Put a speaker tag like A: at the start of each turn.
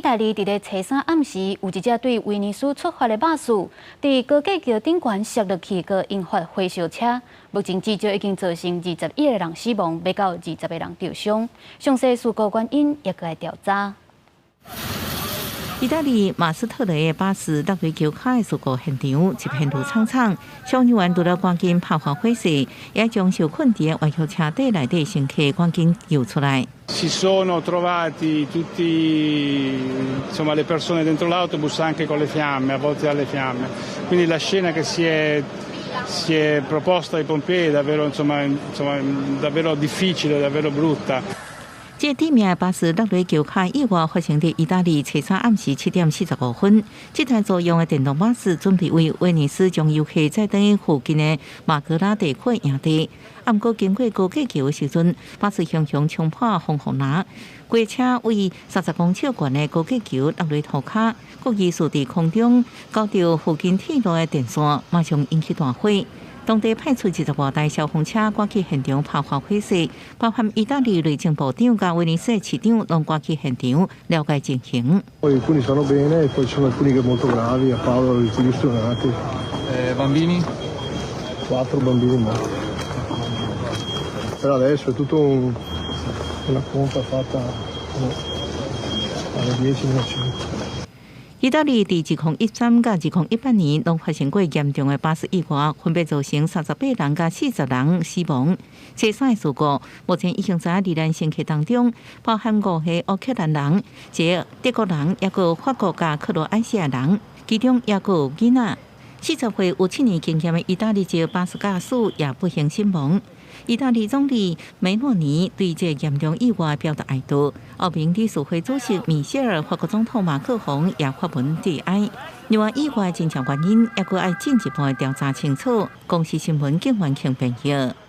A: 大利伫咧初三暗时，有一只对威尼斯出发的巴士，伫高架桥顶悬摔落去，佮引发火烧车。目前至少已经造成21个人死亡，未到20个人受伤。详细事故原因也搁来调查。
B: 意大利马斯特雷的巴士落对桥卡的事故现场，一片土苍苍。消防员除了赶紧扑灭火势，也将受困伫外桥车底内底乘客赶紧救出来。
C: Si sono trovati tutti insomma, le persone dentro l'autobus anche con le fiamme, avvolte dalle fiamme. Quindi la scena che si è proposta ai pompieri è davvero, davvero difficile, davvero brutta.
B: 这地面的巴士落在桥卡以外，发生在意大利初三暗时7点45分。这台作用的电动巴士准备为威尼斯将游客载等附近的马格拉地区营地。不过经过高架桥的时阵，巴士向冲破防护栏，过车为30公尺高的高架桥落在涂骹，故意竖在空中，搞到附近铁路的电线，马上引起大火。 当地派出20多台消防车赶去现场扑灭火势，包含意大利内政部长甲威尼斯市长拢赶去现场了解情形。
D: Alcuni sono bene, poi ci sono alcuni che molto gravi. A Paolo li illusionati.
C: Bambini?
D: 4 bambini morti. Per adesso è tutto una conta fatta alle 10:05.
B: 意大利伫2013甲2018年拢发生过严重的巴士意外，分别造成38人甲40人死亡。车山事故目前已经知影罹难乘客当中，包含5个乌克兰人、一个德国人，也有法国甲克罗埃西亚人，其中也有囡仔。40岁有7年经验的意大利籍巴士驾驶也不幸身亡。 意大利总理梅洛尼对这严重意外表达哀悼。欧盟理事会主席米歇尔、法国总统马克龙也发文致哀。另外，意外真正原因也搁要进一步调查清楚。公司新闻警方请朋友。